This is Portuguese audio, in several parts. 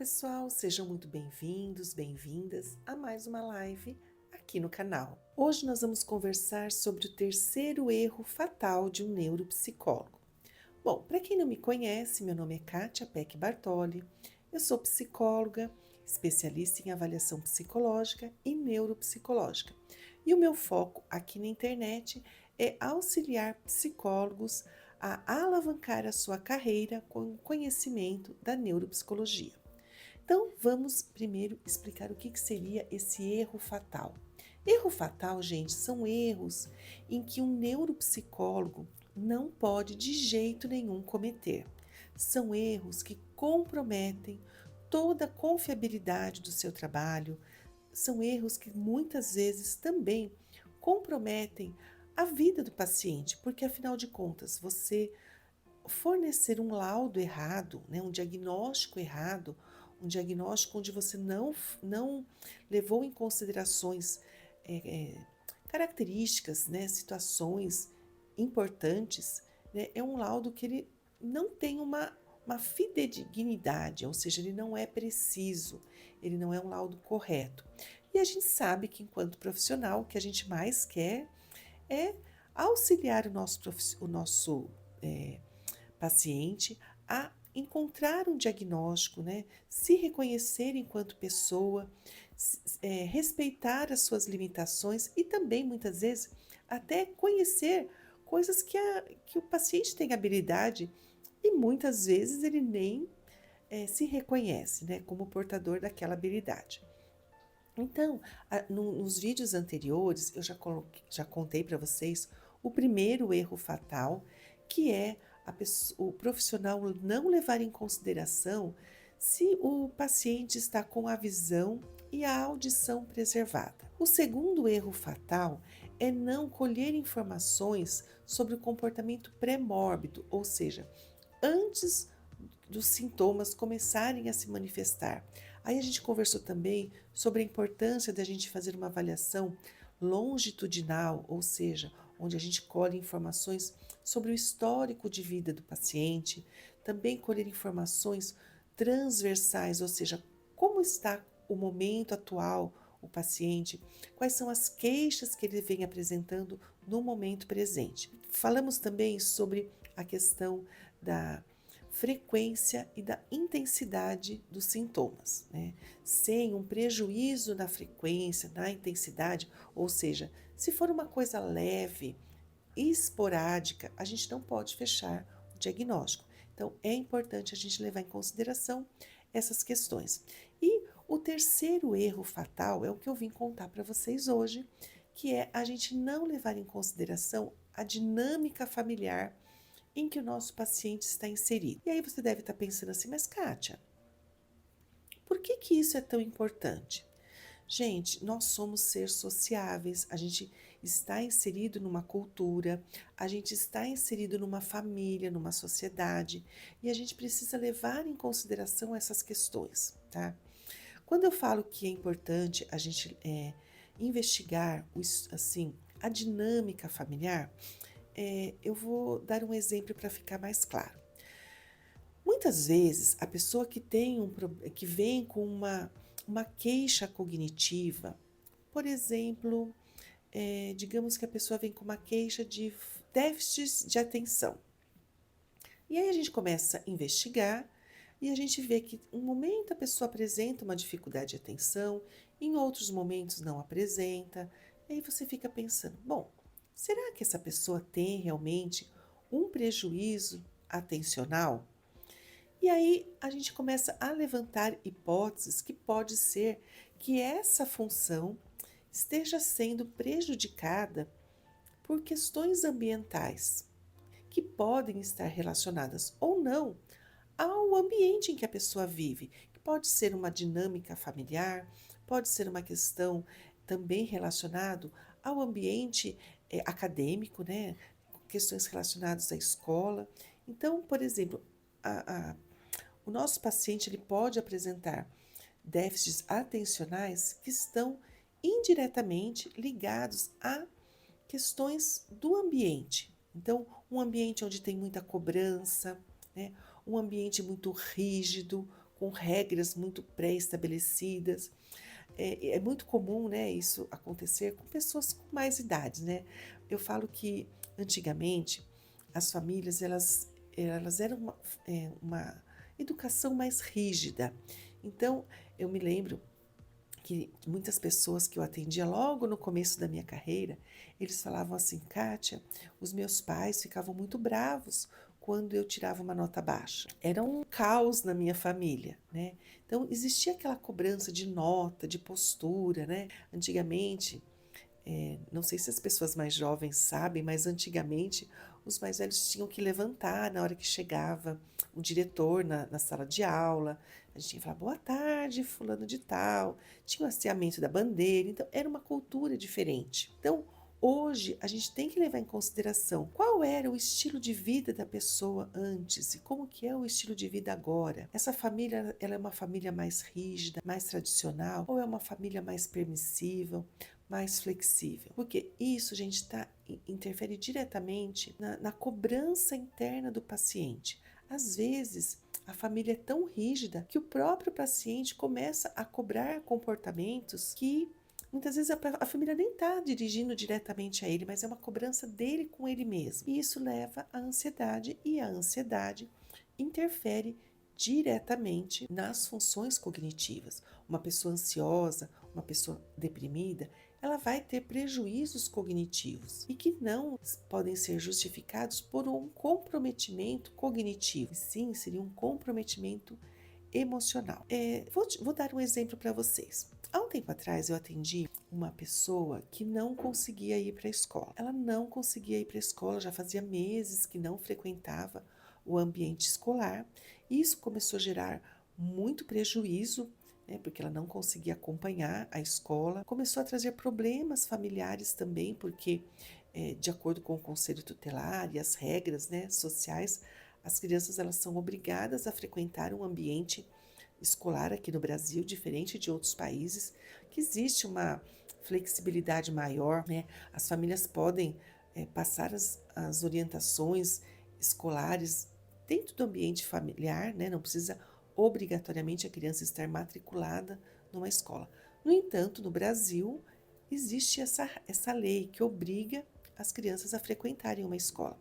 pessoal, sejam muito bem-vindos, bem-vindas a mais uma live aqui no canal. Hoje nós vamos conversar sobre o terceiro erro fatal de um neuropsicólogo. Bom, para quem não me conhece, meu nome é Kátia Peck Bartoli, eu sou psicóloga, especialista em avaliação psicológica e neuropsicológica. E o meu foco aqui na internet é auxiliar psicólogos a alavancar a sua carreira com o conhecimento da neuropsicologia. Então, vamos primeiro explicar o que seria esse erro fatal. Erro fatal, gente, são erros em que um neuropsicólogo não pode de jeito nenhum cometer. São erros que comprometem toda a confiabilidade do seu trabalho, são erros que muitas vezes também comprometem a vida do paciente, porque afinal de contas, você fornecer um laudo errado, né, um diagnóstico errado, um diagnóstico onde você não levou em considerações características, né, situações importantes, né, é um laudo que ele não tem uma fidedignidade, ou seja, ele não é preciso, ele não é um laudo correto. E a gente sabe que enquanto profissional, o que a gente mais quer é auxiliar o nosso paciente a encontrar um diagnóstico, né? Se reconhecer enquanto pessoa, respeitar as suas limitações e também, muitas vezes, até conhecer coisas que o paciente tem habilidade e muitas vezes ele nem se reconhece, né, como portador daquela habilidade. Então, nos vídeos anteriores, eu já contei para vocês o primeiro erro fatal, que é o profissional não levar em consideração se o paciente está com a visão e a audição preservada. O segundo erro fatal é não colher informações sobre o comportamento pré-mórbido, ou seja, antes dos sintomas começarem a se manifestar. Aí a gente conversou também sobre a importância da gente fazer uma avaliação longitudinal, ou seja, onde a gente colhe informações sobre o histórico de vida do paciente, também colher informações transversais, ou seja, como está o momento atual, o paciente, quais são as queixas que ele vem apresentando no momento presente. Falamos também sobre a questão da frequência e da intensidade dos sintomas, né? Sem um prejuízo na frequência, na intensidade, ou seja, se for uma coisa leve, esporádica, a gente não pode fechar o diagnóstico. Então, é importante a gente levar em consideração essas questões. E o terceiro erro fatal é o que eu vim contar para vocês hoje, que é a gente não levar em consideração a dinâmica familiar em que o nosso paciente está inserido. E aí você deve estar pensando assim, mas Kátia, por que isso é tão importante? Gente, nós somos seres sociáveis, a gente está inserido numa cultura, a gente está inserido numa família, numa sociedade, e a gente precisa levar em consideração essas questões, tá? Quando eu falo que é importante a gente investigar assim, a dinâmica familiar, eu vou dar um exemplo para ficar mais claro. Muitas vezes a pessoa que vem com uma queixa cognitiva, por exemplo, digamos que a pessoa vem com uma queixa de déficit de atenção. E aí a gente começa a investigar e a gente vê que um momento a pessoa apresenta uma dificuldade de atenção, em outros momentos não apresenta. E aí você fica pensando, bom, será que essa pessoa tem realmente um prejuízo atencional? E aí a gente começa a levantar hipóteses que pode ser que essa função esteja sendo prejudicada por questões ambientais, que podem estar relacionadas ou não ao ambiente em que a pessoa vive, que pode ser uma dinâmica familiar, pode ser uma questão também relacionada ao ambiente acadêmico, né? Questões relacionadas à escola. Então, por exemplo, o nosso paciente ele pode apresentar déficits atencionais que estão indiretamente ligados a questões do ambiente. Então, um ambiente onde tem muita cobrança, né? Um ambiente muito rígido, com regras muito pré-estabelecidas. É muito comum, né, isso acontecer com pessoas com mais idades, né? Eu falo que antigamente as famílias elas eram uma educação mais rígida. Então eu me lembro que muitas pessoas que eu atendia logo no começo da minha carreira, eles falavam assim: Kátia, os meus pais ficavam muito bravos quando eu tirava uma nota baixa. Era um caos na minha família, né? Então existia aquela cobrança de nota, de postura, né? Antigamente, não sei se as pessoas mais jovens sabem, mas antigamente os mais velhos tinham que levantar na hora que chegava o diretor na sala de aula. A gente tinha que falar boa tarde, fulano de tal. Tinha o hasteamento da bandeira, então era uma cultura diferente. Então, hoje a gente tem que levar em consideração qual era o estilo de vida da pessoa antes e como que é o estilo de vida agora. Essa família, ela é uma família mais rígida, mais tradicional, ou é uma família mais permissiva, mais flexível? Porque isso, gente, interfere diretamente na cobrança interna do paciente. Às vezes, a família é tão rígida que o próprio paciente começa a cobrar comportamentos que muitas vezes a família nem está dirigindo diretamente a ele, mas é uma cobrança dele com ele mesmo. E isso leva à ansiedade, e a ansiedade interfere diretamente nas funções cognitivas. Uma pessoa ansiosa, uma pessoa deprimida, ela vai ter prejuízos cognitivos e que não podem ser justificados por um comprometimento cognitivo. Sim, seria um comprometimento emocional. Vou dar um exemplo para vocês. Há um tempo atrás eu atendi uma pessoa que não conseguia ir para a escola. Ela não conseguia ir para a escola, já fazia meses que não frequentava o ambiente escolar. E isso começou a gerar muito prejuízo, né, porque ela não conseguia acompanhar a escola. Começou a trazer problemas familiares também, porque, de acordo com o conselho tutelar e as regras, né, sociais, as crianças elas são obrigadas a frequentar um ambiente escolar aqui no Brasil, diferente de outros países, que existe uma flexibilidade maior, né? As famílias podem passar as orientações escolares dentro do ambiente familiar, né? Não precisa obrigatoriamente a criança estar matriculada numa escola. No entanto, no Brasil, existe essa lei que obriga as crianças a frequentarem uma escola.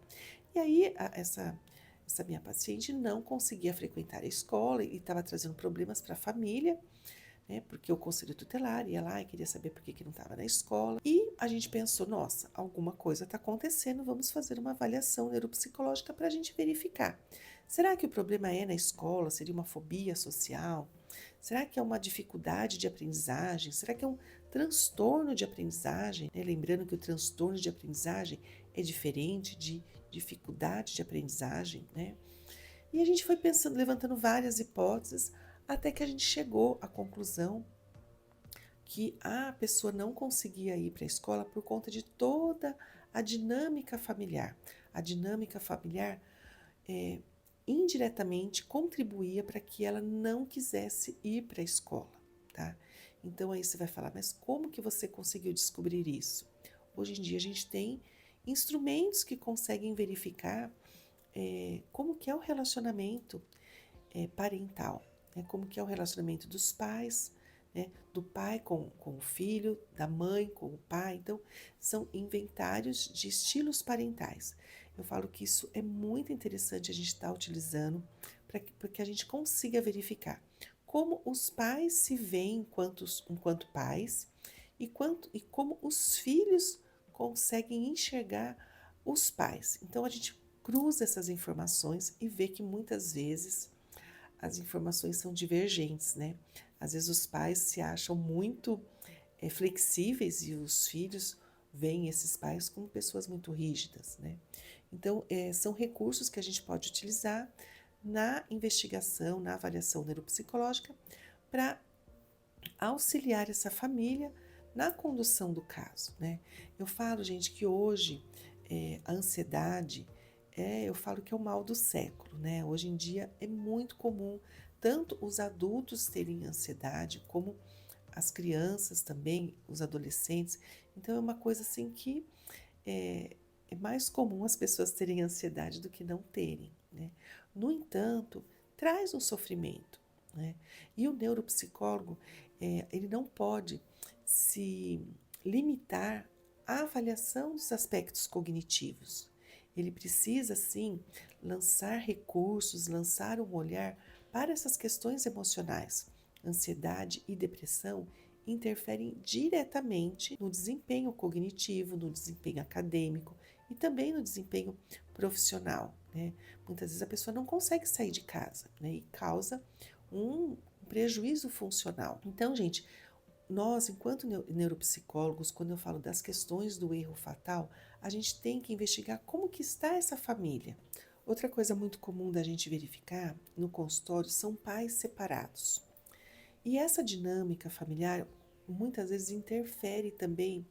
E aí, essa minha paciente não conseguia frequentar a escola e estava trazendo problemas para a família, né? Porque o conselho tutelar ia lá e queria saber por que não estava na escola. E a gente pensou, nossa, alguma coisa está acontecendo, vamos fazer uma avaliação neuropsicológica para a gente verificar. Será que o problema é na escola? Seria uma fobia social? Será que é uma dificuldade de aprendizagem? Será que é um transtorno de aprendizagem? Lembrando que o transtorno de aprendizagem é diferente de dificuldade de aprendizagem, né? E a gente foi pensando, levantando várias hipóteses, até que a gente chegou à conclusão que a pessoa não conseguia ir para a escola por conta de toda a dinâmica familiar. A dinâmica familiar indiretamente contribuía para que ela não quisesse ir para a escola, tá? Então aí você vai falar, mas como que você conseguiu descobrir isso? Hoje em dia a gente tem instrumentos que conseguem verificar como que é o relacionamento parental, né? Como que é o relacionamento dos pais, né? Do pai com o filho, da mãe com o pai. Então, são inventários de estilos parentais. Eu falo que isso é muito interessante a gente estar utilizando para que a gente consiga verificar como os pais se veem enquanto pais e como os filhos conseguem enxergar os pais. Então, a gente cruza essas informações e vê que muitas vezes as informações são divergentes, né? Às vezes os pais se acham muito flexíveis e os filhos veem esses pais como pessoas muito rígidas, né? Então, são recursos que a gente pode utilizar na investigação, na avaliação neuropsicológica, para auxiliar essa família na condução do caso, né? Eu falo, gente, que hoje a ansiedade eu falo que é o mal do século, né? Hoje em dia é muito comum tanto os adultos terem ansiedade como as crianças também, os adolescentes. Então é uma coisa assim que é mais comum as pessoas terem ansiedade do que não terem, né? No entanto, traz um sofrimento. né? E o neuropsicólogo, ele não pode se limitar à avaliação dos aspectos cognitivos. Ele precisa, sim, lançar recursos, lançar um olhar para essas questões emocionais. Ansiedade e depressão interferem diretamente no desempenho cognitivo, no desempenho acadêmico e também no desempenho profissional, né? Muitas vezes a pessoa não consegue sair de casa, né? E causa um prejuízo funcional. Então, gente, nós, enquanto neuropsicólogos, quando eu falo das questões do erro fatal, a gente tem que investigar como que está essa família. Outra coisa muito comum da gente verificar no consultório são pais separados. E essa dinâmica familiar muitas vezes interfere também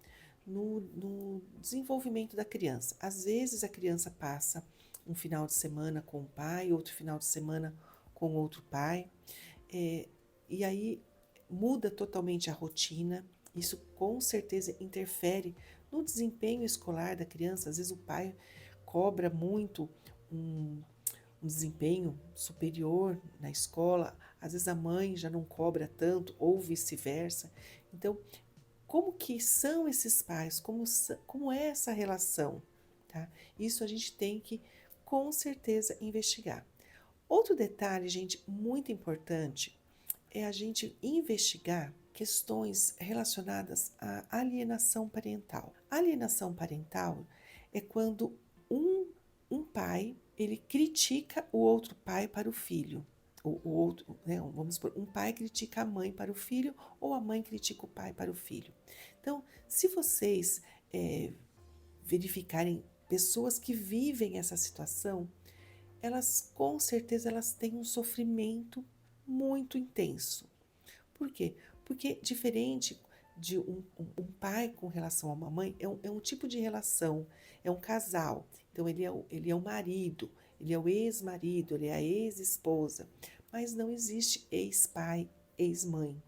no desenvolvimento da criança. Às vezes a criança passa um final de semana com o pai, outro final de semana com outro pai, é, e aí muda totalmente a rotina. Isso com certeza interfere no desempenho escolar da criança. Às vezes o pai cobra muito um, um desempenho superior na escola, às vezes a mãe já não cobra tanto, ou vice-versa. Então, como que são esses pais? Como é essa relação? Tá? Isso a gente tem que, com certeza, investigar. Outro detalhe, gente, muito importante, é a gente investigar questões relacionadas à alienação parental. Alienação parental é quando um pai ele critica o outro pai para o filho. O outro, né, vamos supor, um pai critica a mãe para o filho ou a mãe critica o pai para o filho. Então, se vocês verificarem pessoas que vivem essa situação, elas com certeza elas têm um sofrimento muito intenso. Por quê? Porque diferente de um pai com relação a uma mãe, é um tipo de relação, é um casal. Então ele é o marido, ele é o ex-marido, ele é a ex-esposa, mas não existe ex-pai, ex-mãe,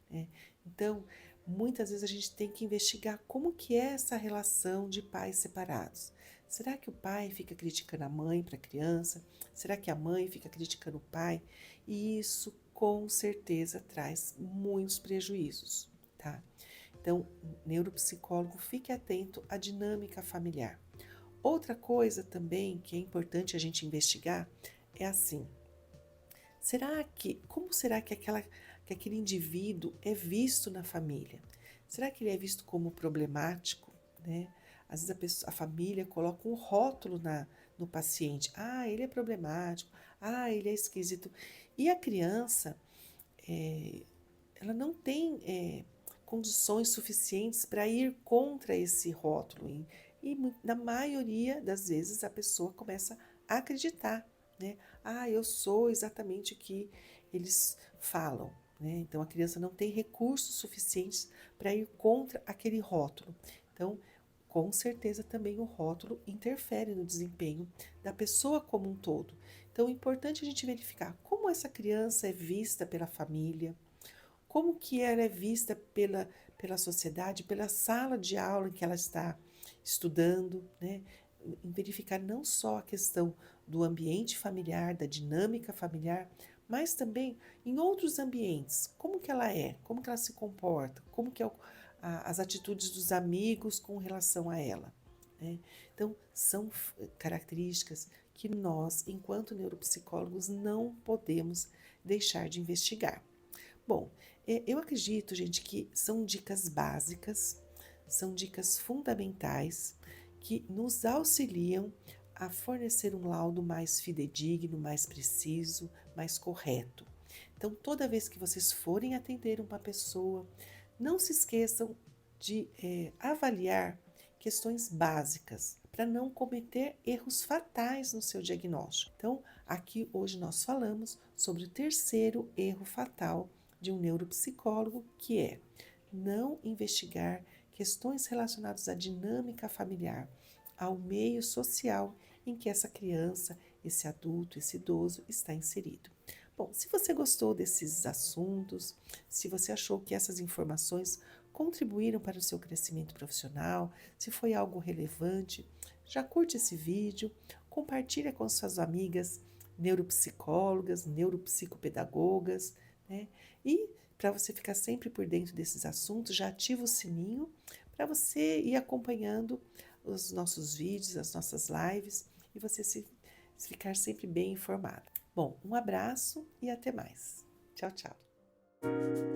né? Então, muitas vezes a gente tem que investigar como que é essa relação de pais separados. Será que o pai fica criticando a mãe para a criança? Será que a mãe fica criticando o pai? E isso com certeza traz muitos prejuízos, tá? Então, neuropsicólogo, fique atento à dinâmica familiar. Outra coisa também que é importante a gente investigar é assim: como será que que aquele indivíduo é visto na família? Será que ele é visto como problemático, né? Às vezes a família coloca um rótulo no paciente. Ah, ele é problemático. Ah, ele é esquisito. E a criança, é, ela não tem condições suficientes para ir contra esse rótulo. Na maioria das vezes a pessoa começa a acreditar, né? Ah, eu sou exatamente o que eles falam, né? Então a criança não tem recursos suficientes para ir contra aquele rótulo. Então, com certeza também o rótulo interfere no desempenho da pessoa como um todo. Então, é importante a gente verificar como essa criança é vista pela família, como que ela é vista pela sociedade, pela sala de aula em que ela está estudando, né? Verificar não só a questão do ambiente familiar, da dinâmica familiar, mas também em outros ambientes, como que ela é, como que ela se comporta, como que é as atitudes dos amigos com relação a ela, né? Então, são características que nós, enquanto neuropsicólogos, não podemos deixar de investigar. Bom, eu acredito, gente, que são dicas básicas, são dicas fundamentais que nos auxiliam a fornecer um laudo mais fidedigno, mais preciso, mais correto. Então, toda vez que vocês forem atender uma pessoa, não se esqueçam de avaliar questões básicas para não cometer erros fatais no seu diagnóstico. Então, aqui hoje nós falamos sobre o terceiro erro fatal de um neuropsicólogo, que é não investigar questões relacionadas à dinâmica familiar, ao meio social em que essa criança, esse adulto, esse idoso está inserido. Bom, se você gostou desses assuntos, se você achou que essas informações contribuíram para o seu crescimento profissional, se foi algo relevante, já curte esse vídeo, compartilha com suas amigas neuropsicólogas, neuropsicopedagogas, né? E para você ficar sempre por dentro desses assuntos, já ativa o sininho para você ir acompanhando os nossos vídeos, as nossas lives e você se ficar sempre bem informado. Bom, um abraço e até mais. Tchau, tchau.